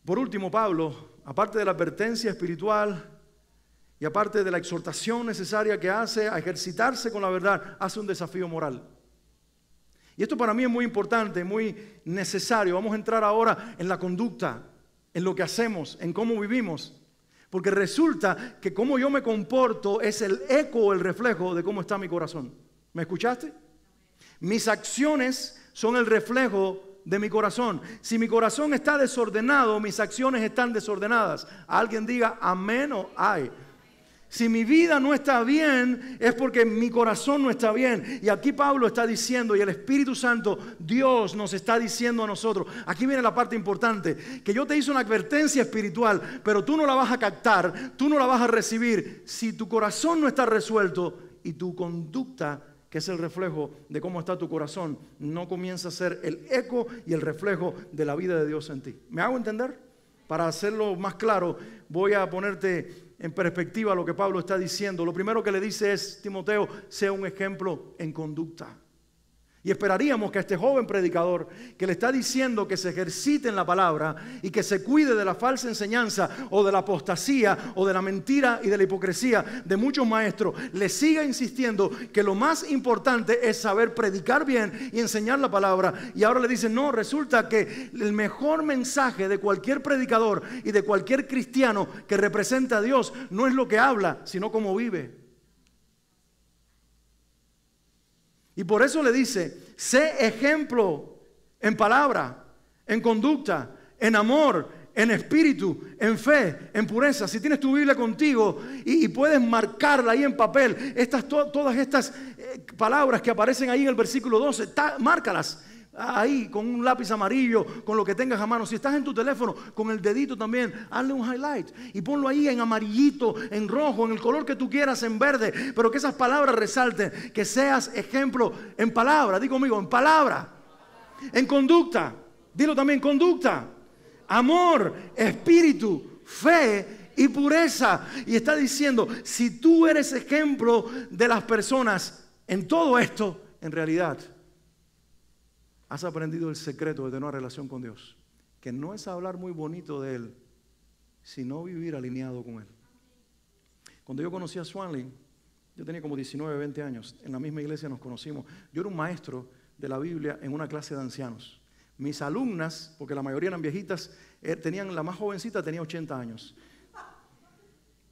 Por último, Pablo, aparte de la advertencia espiritual y aparte de la exhortación necesaria que hace a ejercitarse con la verdad, hace un desafío moral. Y esto para mí es muy importante, muy necesario. Vamos a entrar ahora en la conducta, en lo que hacemos, en cómo vivimos. Porque resulta que cómo yo me comporto es el eco o el reflejo de cómo está mi corazón. ¿Me escuchaste? Mis acciones son el reflejo de mi corazón. Si mi corazón está desordenado, mis acciones están desordenadas. Alguien diga amén o ay. Si mi vida no está bien, es porque mi corazón no está bien. Y aquí Pablo está diciendo, y el Espíritu Santo, Dios nos está diciendo a nosotros. Aquí viene la parte importante, que yo te hice una advertencia espiritual, pero tú no la vas a captar, tú no la vas a recibir si tu corazón no está resuelto y tu conducta, que es el reflejo de cómo está tu corazón, no comienza a ser el eco y el reflejo de la vida de Dios en ti. ¿Me hago entender? Para hacerlo más claro, voy a ponerte en perspectiva lo que Pablo está diciendo. Lo primero que le dice es, Timoteo, sea un ejemplo en conducta. Y esperaríamos que a este joven predicador que le está diciendo que se ejercite en la palabra y que se cuide de la falsa enseñanza o de la apostasía o de la mentira y de la hipocresía de muchos maestros, le siga insistiendo que lo más importante es saber predicar bien y enseñar la palabra. Y ahora le dice, no, resulta que el mejor mensaje de cualquier predicador y de cualquier cristiano que representa a Dios no es lo que habla, sino cómo vive. Y por eso le dice, sé ejemplo en palabra, en conducta, en amor, en espíritu, en fe, en pureza. Si tienes tu Biblia contigo y puedes marcarla ahí en papel, todas estas palabras que aparecen ahí en el versículo 12, márcalas ahí con un lápiz amarillo, con lo que tengas a mano. Si estás en tu teléfono, con el dedito también, hazle un highlight y ponlo ahí en amarillito, en rojo, en el color que tú quieras, en verde, pero que esas palabras resalten, que seas ejemplo en palabra. Digo conmigo, en palabra, en conducta, dilo también, conducta, amor, espíritu, fe y pureza. Y está diciendo, si tú eres ejemplo de las personas en todo esto, en realidad has aprendido el secreto de tener una relación con Dios, que no es hablar muy bonito de Él, sino vivir alineado con Él. Cuando yo conocí a Swanley, yo tenía como 19, 20 años. En la misma iglesia nos conocimos. Yo era un maestro de la Biblia en una clase de ancianos. Mis alumnas, porque la mayoría eran viejitas, la más jovencita tenía 80 años.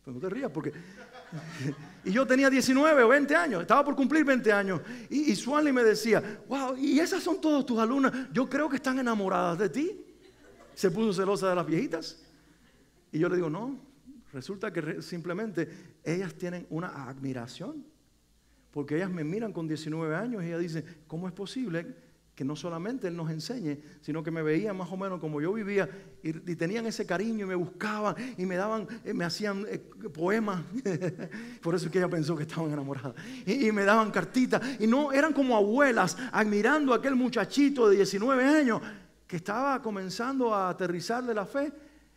Pues no te rías porque... Y yo tenía 19 o 20 años, estaba por cumplir 20 años. Y Swanley me decía, wow, ¿y esas son todas tus alumnas? Yo creo que están enamoradas de ti. Se puso celosa de las viejitas. Y yo le digo, no, resulta que simplemente ellas tienen una admiración. Porque ellas me miran con 19 años y ellas dicen, ¿cómo es posible que no solamente Él nos enseñe, sino que me veían más o menos como yo vivía y tenían ese cariño y me buscaban y me hacían poemas? Por eso es que ella pensó que estaban enamoradas. Y me daban cartitas y no, eran como abuelas admirando a aquel muchachito de 19 años que estaba comenzando a aterrizar de la fe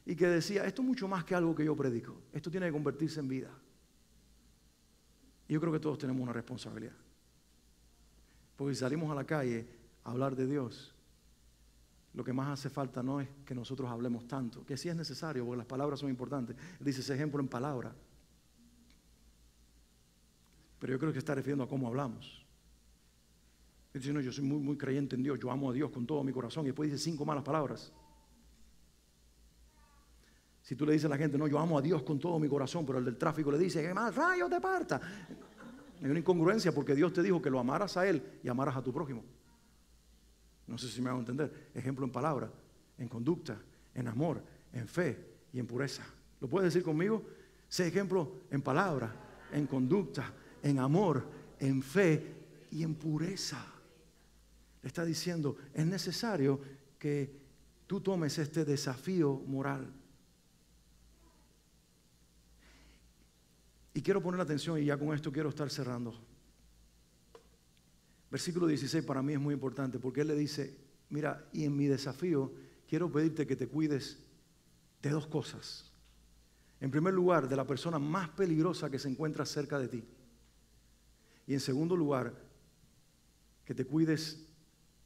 y que decía, esto es mucho más que algo que yo predico, esto tiene que convertirse en vida. Y yo creo que todos tenemos una responsabilidad, porque si salimos a la calle hablar de Dios, lo que más hace falta no es que nosotros hablemos tanto, que sí es necesario porque las palabras son importantes. Dice ese ejemplo en palabra, pero yo creo que está refiriendo a cómo hablamos. Dice, no, yo soy muy creyente en Dios, yo amo a Dios con todo mi corazón, y después dice 5 malas palabras. Si tú le dices a la gente, no, yo amo a Dios con todo mi corazón, pero el del tráfico le dice, que más rayos te parta. Hay una incongruencia porque Dios te dijo que lo amaras a Él y amaras a tu prójimo. No sé si me hago entender. Ejemplo en palabra, en conducta, en amor, en fe y en pureza. ¿Lo puedes decir conmigo? Sé ejemplo en palabra, en conducta, en amor, en fe y en pureza. Le está diciendo, es necesario que tú tomes este desafío moral. Y quiero poner atención y ya con esto quiero estar cerrando. Versículo 16 para mí es muy importante porque él le dice, mira, y en mi desafío quiero pedirte que te cuides de dos cosas. En primer lugar, de la persona más peligrosa que se encuentra cerca de ti. Y en segundo lugar, que te cuides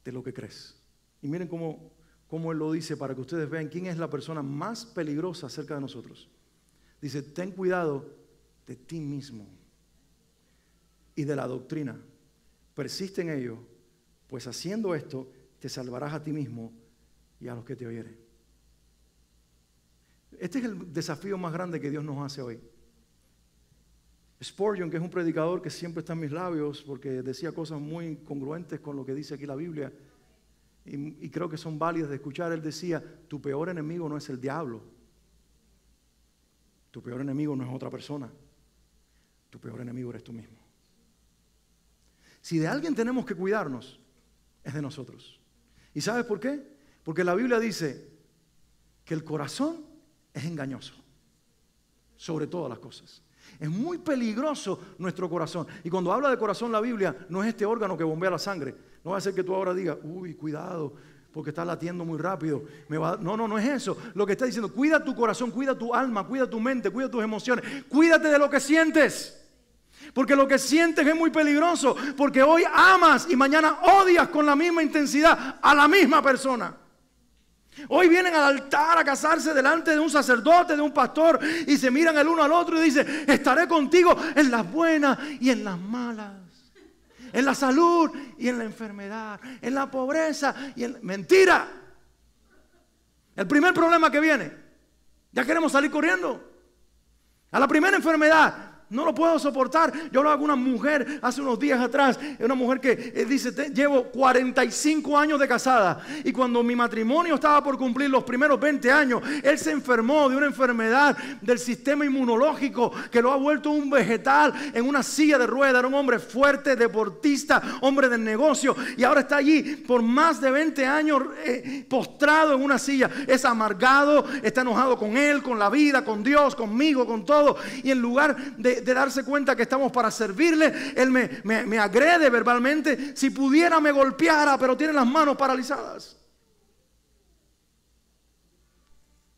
de lo que crees. Y miren cómo él lo dice para que ustedes vean quién es la persona más peligrosa cerca de nosotros. Dice, ten cuidado de ti mismo y de la doctrina. Persiste en ello, pues haciendo esto te salvarás a ti mismo y a los que te oyeren. Este es el desafío más grande que Dios nos hace hoy. Spurgeon, que es un predicador que siempre está en mis labios porque decía cosas muy congruentes con lo que dice aquí la Biblia y creo que son válidas de escuchar. Él decía, tu peor enemigo no es el diablo, tu peor enemigo no es otra persona, tu peor enemigo eres tú mismo. Si de alguien tenemos que cuidarnos, es de nosotros. ¿Y sabes por qué? Porque la Biblia dice que el corazón es engañoso sobre todas las cosas. Es muy peligroso nuestro corazón. Y cuando habla de corazón la Biblia, no es este órgano que bombea la sangre. No va a ser que tú ahora digas, uy, cuidado, porque está latiendo muy rápido. No es eso. Lo que está diciendo, cuida tu corazón, cuida tu alma, cuida tu mente, cuida tus emociones. Cuídate de lo que sientes. Porque lo que sientes es muy peligroso. Porque hoy amas y mañana odias con la misma intensidad a la misma persona. Hoy vienen al altar a casarse delante de un sacerdote, de un pastor, y se miran el uno al otro y dicen, estaré contigo en las buenas y en las malas, en la salud y en la enfermedad, en la pobreza y en... Mentira. El primer problema que viene, ya queremos salir corriendo. A la primera enfermedad, no lo puedo soportar. Yo hablaba con una mujer hace unos días atrás, una mujer que dice, llevo 45 años de casada y cuando mi matrimonio estaba por cumplir los primeros 20 años, él se enfermó de una enfermedad del sistema inmunológico que lo ha vuelto un vegetal en una silla de ruedas. Era un hombre fuerte, deportista, hombre de negocio y ahora está allí por más de 20 años postrado en una silla. Es amargado, está enojado con él, con la vida, con Dios, conmigo, con todo, y en lugar de darse cuenta que estamos para servirle, él me agrede verbalmente. Si pudiera me golpeara, pero tiene las manos paralizadas.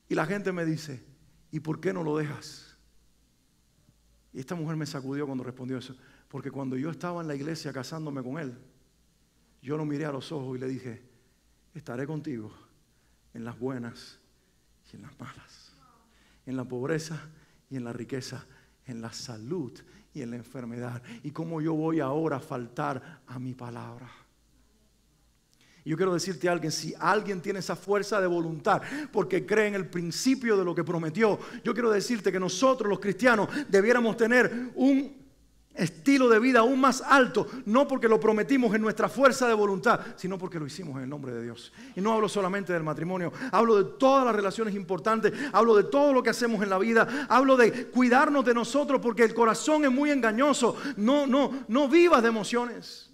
Y la gente me dice, ¿y por qué no lo dejas? Y esta mujer me sacudió cuando respondió eso, porque cuando yo estaba en la iglesia casándome con él, yo lo miré a los ojos y le dije, estaré contigo en las buenas y en las malas, en la pobreza y en la riqueza, en la salud y en la enfermedad. ¿Y cómo yo voy ahora a faltar a mi palabra? Y yo quiero decirte a alguien, si alguien tiene esa fuerza de voluntad porque cree en el principio de lo que prometió, yo quiero decirte que nosotros los cristianos debiéramos tener un estilo de vida aún más alto, no porque lo prometimos en nuestra fuerza de voluntad, sino porque lo hicimos en el nombre de Dios. Y no hablo solamente del matrimonio, hablo de todas las relaciones importantes, hablo de todo lo que hacemos en la vida, hablo de cuidarnos de nosotros porque el corazón es muy engañoso. No vivas de emociones.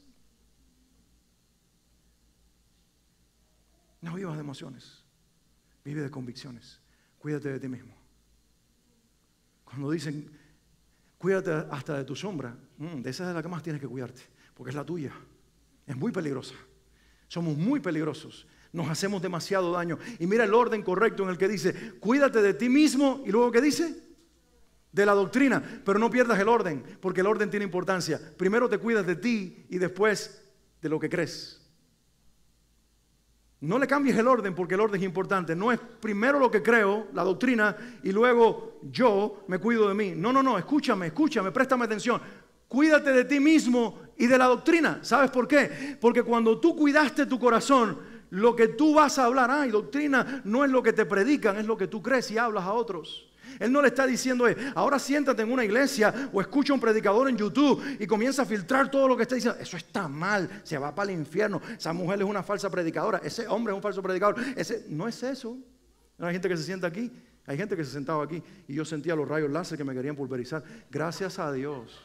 No vivas de emociones, vive de convicciones. Cuídate de ti mismo. Cuando dicen cuídate hasta de tu sombra, de esa es de la que más tienes que cuidarte, porque es la tuya. Es muy peligrosa. Somos muy peligrosos. Nos hacemos demasiado daño. Y mira el orden correcto en el que dice, cuídate de ti mismo. Y luego, ¿qué dice? De la doctrina. Pero no pierdas el orden, porque el orden tiene importancia. Primero te cuidas de ti y después de lo que crees. No le cambies el orden porque el orden es importante. No es primero lo que creo, la doctrina, y luego yo me cuido de mí. No, escúchame, préstame atención. Cuídate de ti mismo y de la doctrina. ¿Sabes por qué? Porque cuando tú cuidaste tu corazón, lo que tú vas a hablar, y doctrina no es lo que te predican, es lo que tú crees y hablas a otros. Él no le está diciendo, ahora siéntate en una iglesia o escucha a un predicador en YouTube y comienza a filtrar todo lo que está diciendo. Eso está mal, se va para el infierno. Esa mujer es una falsa predicadora, ese hombre es un falso predicador. No es eso. Hay gente que se sienta aquí, hay gente que se sentaba aquí y yo sentía los rayos láser que me querían pulverizar. Gracias a Dios.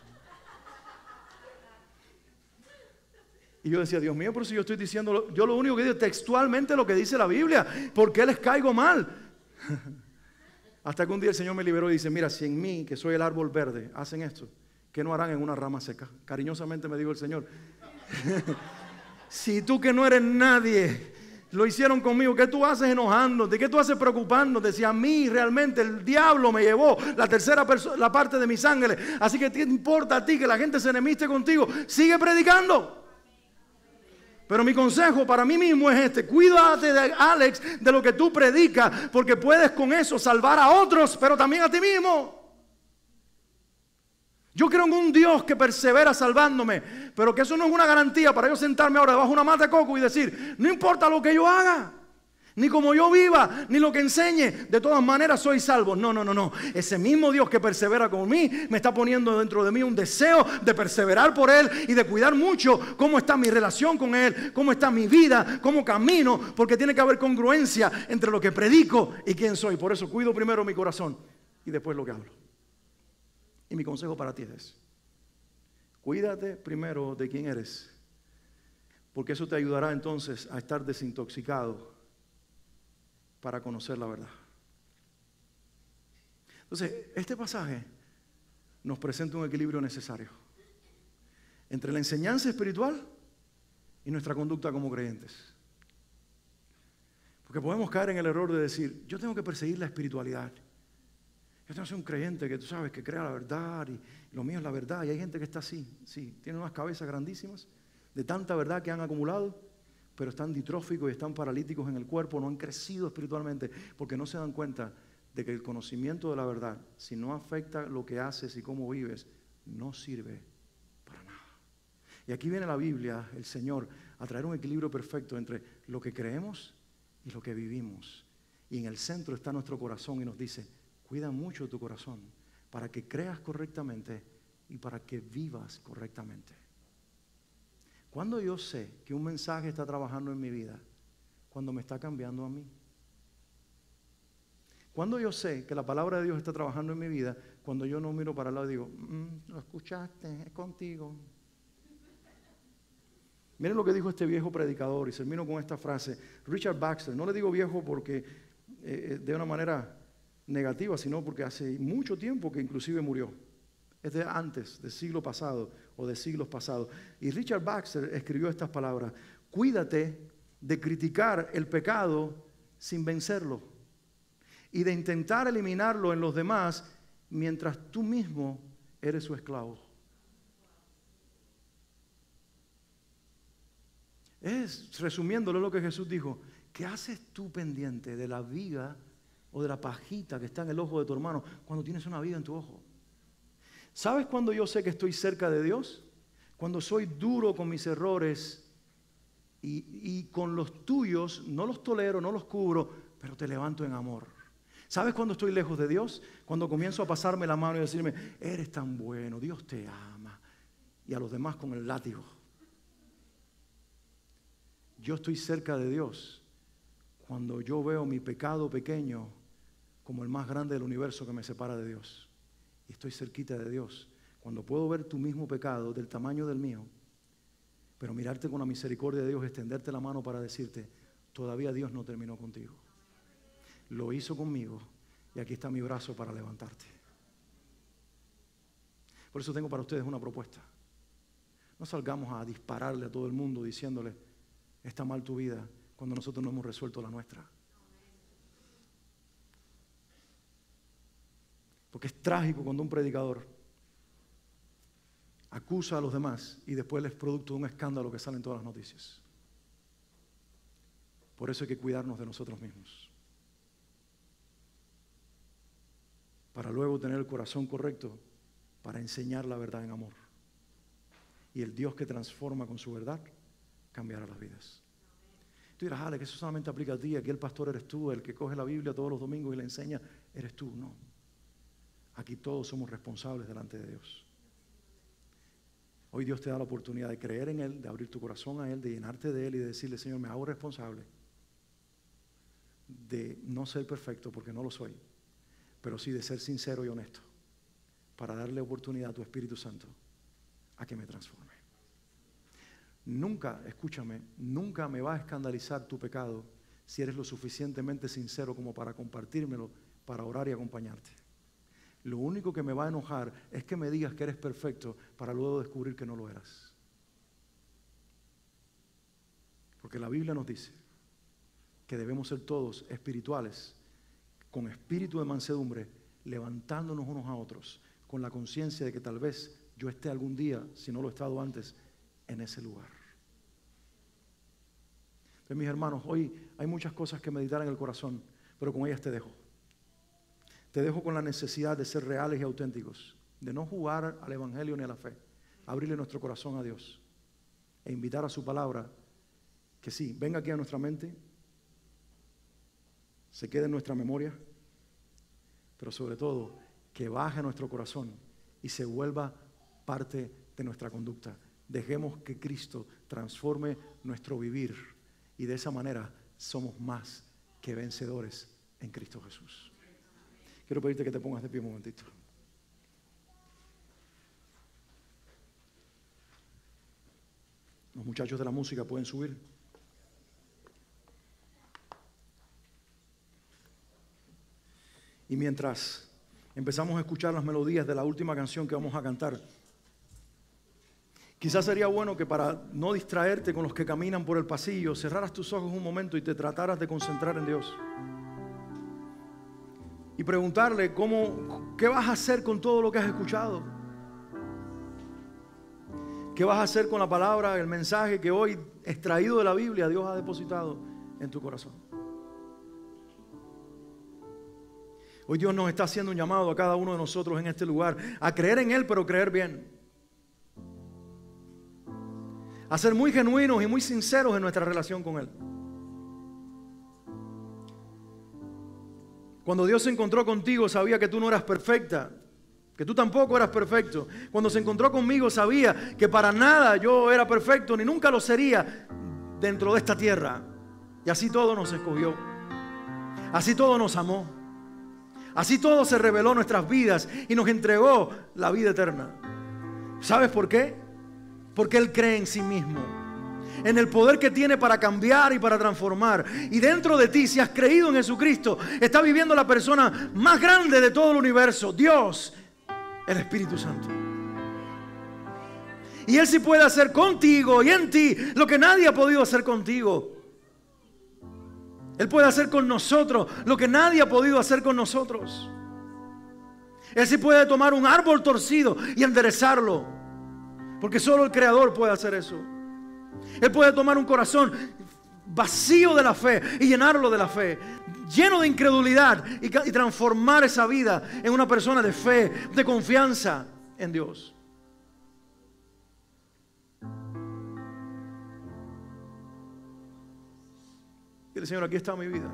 Y yo decía, Dios mío, pero si yo estoy diciendo, yo lo único que digo textualmente lo que dice la Biblia, ¿por qué les caigo mal? Hasta que un día el Señor me liberó y dice, mira, si en mí, que soy el árbol verde, hacen esto, ¿qué no harán en una rama seca? Cariñosamente me dijo el Señor. Si tú que no eres nadie lo hicieron conmigo, ¿qué tú haces enojándote? ¿Qué tú haces preocupándote? Si a mí realmente el diablo me llevó la parte de mi sangre. Así que ¿qué te importa a ti que la gente se enemiste contigo? Sigue predicando. Pero mi consejo para mí mismo es este: cuídate de Alex, de lo que tú predicas, porque puedes con eso salvar a otros, pero también a ti mismo. Yo creo en un Dios que persevera salvándome, pero que eso no es una garantía para yo sentarme ahora debajo de una mata de coco y decir, no importa lo que yo haga, ni como yo viva, ni lo que enseñe, de todas maneras soy salvo. No, no, no, no. Ese mismo Dios que persevera con mí, me está poniendo dentro de mí un deseo de perseverar por Él y de cuidar mucho cómo está mi relación con Él, cómo está mi vida, cómo camino, porque tiene que haber congruencia entre lo que predico y quién soy. Por eso cuido primero mi corazón y después lo que hablo. Y mi consejo para ti es, cuídate primero de quién eres, porque eso te ayudará entonces a estar desintoxicado para conocer la verdad. Entonces, este pasaje nos presenta un equilibrio necesario entre la enseñanza espiritual y nuestra conducta como creyentes. Porque podemos caer en el error de decir, yo tengo que perseguir la espiritualidad. Yo tengo que ser un creyente que tú sabes que crea la verdad y lo mío es la verdad. Y hay gente que está así, sí, tiene unas cabezas grandísimas de tanta verdad que han acumulado, pero están ditróficos y están paralíticos en el cuerpo, no han crecido espiritualmente porque no se dan cuenta de que el conocimiento de la verdad, si no afecta lo que haces y cómo vives, no sirve para nada. Y aquí viene la Biblia, el Señor, a traer un equilibrio perfecto entre lo que creemos y lo que vivimos. Y en el centro está nuestro corazón y nos dice, cuida mucho tu corazón para que creas correctamente y para que vivas correctamente. Cuando yo sé que un mensaje está trabajando en mi vida, cuando me está cambiando a mí. Cuando yo sé que la palabra de Dios está trabajando en mi vida, cuando yo no miro para el lado y digo, lo escuchaste, es contigo. Miren lo que dijo este viejo predicador y termino con esta frase. Richard Baxter, no le digo viejo porque de una manera negativa, sino porque hace mucho tiempo que inclusive murió. Es de antes, del siglo pasado o de siglos pasados. Y Richard Baxter escribió estas palabras: cuídate de criticar el pecado sin vencerlo y de intentar eliminarlo en los demás mientras tú mismo eres su esclavo. Resumiéndolo lo que Jesús dijo, ¿qué haces tú pendiente de la viga o de la pajita que está en el ojo de tu hermano cuando tienes una viga en tu ojo? ¿Sabes cuándo yo sé que estoy cerca de Dios? Cuando soy duro con mis errores y con los tuyos, no los tolero, no los cubro, pero te levanto en amor. ¿Sabes cuándo estoy lejos de Dios? Cuando comienzo a pasarme la mano y decirme, eres tan bueno, Dios te ama. Y a los demás con el látigo. Yo estoy cerca de Dios cuando yo veo mi pecado pequeño como el más grande del universo que me separa de Dios. Y estoy cerquita de Dios cuando puedo ver tu mismo pecado del tamaño del mío, pero mirarte con la misericordia de Dios, extenderte la mano para decirte, todavía Dios no terminó contigo. Lo hizo conmigo y aquí está mi brazo para levantarte. Por eso tengo para ustedes una propuesta. No salgamos a dispararle a todo el mundo diciéndole, está mal tu vida, cuando nosotros no hemos resuelto la nuestra. Porque es trágico cuando un predicador acusa a los demás y después les producto de un escándalo que sale en todas las noticias. Por eso hay que cuidarnos de nosotros mismos. Para luego tener el corazón correcto para enseñar la verdad en amor. Y el Dios que transforma con su verdad cambiará las vidas. Tú dirás, Alex, que eso solamente aplica a ti, aquí el pastor eres tú, el que coge la Biblia todos los domingos y la enseña eres tú. No. Aquí todos somos responsables delante de Dios. Hoy Dios te da la oportunidad de creer en Él, de abrir tu corazón a Él, de llenarte de Él y de decirle, Señor, me hago responsable de no ser perfecto porque no lo soy, pero sí de ser sincero y honesto para darle oportunidad a tu Espíritu Santo a que me transforme. Nunca, escúchame, nunca me va a escandalizar tu pecado si eres lo suficientemente sincero como para compartírmelo para orar y acompañarte. Lo único que me va a enojar es que me digas que eres perfecto para luego descubrir que no lo eras. Porque la Biblia nos dice que debemos ser todos espirituales, con espíritu de mansedumbre, levantándonos unos a otros, con la conciencia de que tal vez yo esté algún día, si no lo he estado antes, en ese lugar. Entonces, mis hermanos, hoy hay muchas cosas que meditar en el corazón, pero con ellas te dejo. Te dejo con la necesidad de ser reales y auténticos, de no jugar al evangelio ni a la fe, abrirle nuestro corazón a Dios e invitar a su palabra que sí, venga aquí a nuestra mente, se quede en nuestra memoria, pero sobre todo que baje a nuestro corazón y se vuelva parte de nuestra conducta. Dejemos que Cristo transforme nuestro vivir y de esa manera somos más que vencedores en Cristo Jesús. Quiero pedirte que te pongas de pie un momentito. Los muchachos de la música pueden subir. Y mientras empezamos a escuchar las melodías de la última canción que vamos a cantar, quizás sería bueno que para no distraerte con los que caminan por el pasillo, cerraras tus ojos un momento y te trataras de concentrar en Dios. Y preguntarle ¿qué vas a hacer con todo lo que has escuchado? ¿Qué vas a hacer con la palabra, el mensaje que hoy, extraído de la Biblia, Dios ha depositado en tu corazón? Hoy Dios nos está haciendo un llamado a cada uno de nosotros en este lugar a creer en Él, pero creer bien. A ser muy genuinos y muy sinceros en nuestra relación con Él. Cuando Dios se encontró contigo, sabía que tú no eras perfecta, que tú tampoco eras perfecto. Cuando se encontró conmigo, sabía que para nada yo era perfecto, ni nunca lo sería dentro de esta tierra. Y así todo nos escogió. Así todo nos amó. Así todo se reveló en nuestras vidas y nos entregó la vida eterna. ¿Sabes por qué? Porque Él cree en sí mismo, en el poder que tiene para cambiar y para transformar. Y dentro de ti, si has creído en Jesucristo, está viviendo la persona más grande de todo el universo, Dios, el Espíritu Santo. Y Él sí puede hacer contigo y en ti lo que nadie ha podido hacer contigo. Él puede hacer con nosotros lo que nadie ha podido hacer con nosotros. Él sí puede tomar un árbol torcido y enderezarlo, porque solo el Creador puede hacer eso. Él puede tomar un corazón vacío de la fe y llenarlo de la fe, lleno de incredulidad, y transformar esa vida en una persona de fe, de confianza en Dios. Dile: Señor, aquí está mi vida.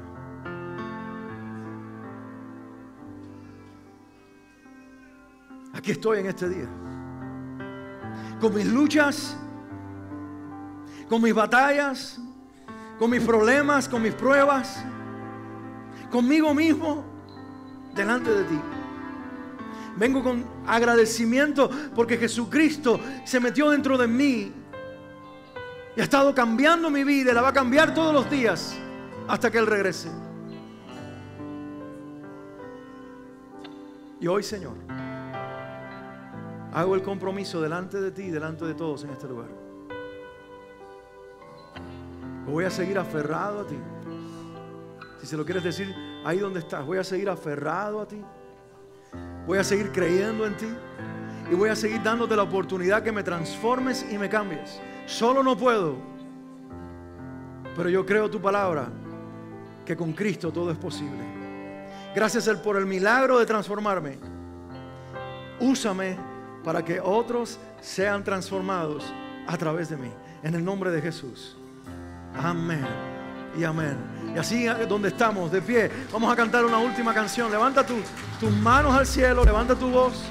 Aquí estoy en este día, con mis luchas, con mis batallas, con mis problemas, con mis pruebas, conmigo mismo, delante de ti. Vengo con agradecimiento porque Jesucristo se metió dentro de mí y ha estado cambiando mi vida y la va a cambiar todos los días hasta que Él regrese. Y hoy, Señor, hago el compromiso delante de ti y delante de todos en este lugar. Voy a seguir aferrado a ti. Si se lo quieres decir ahí donde estás, voy a seguir aferrado a ti. Voy a seguir creyendo en ti. Y voy a seguir dándote la oportunidad que me transformes y me cambies. Solo no puedo. Pero yo creo tu palabra, que con Cristo todo es posible. Gracias por el milagro de transformarme. Úsame para que otros sean transformados a través de mí. En el nombre de Jesús. Amén y amén. Y así donde estamos, de pie, vamos a cantar una última canción. Levanta tus manos al cielo, levanta tu voz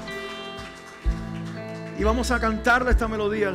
y vamos a cantarle esta melodía.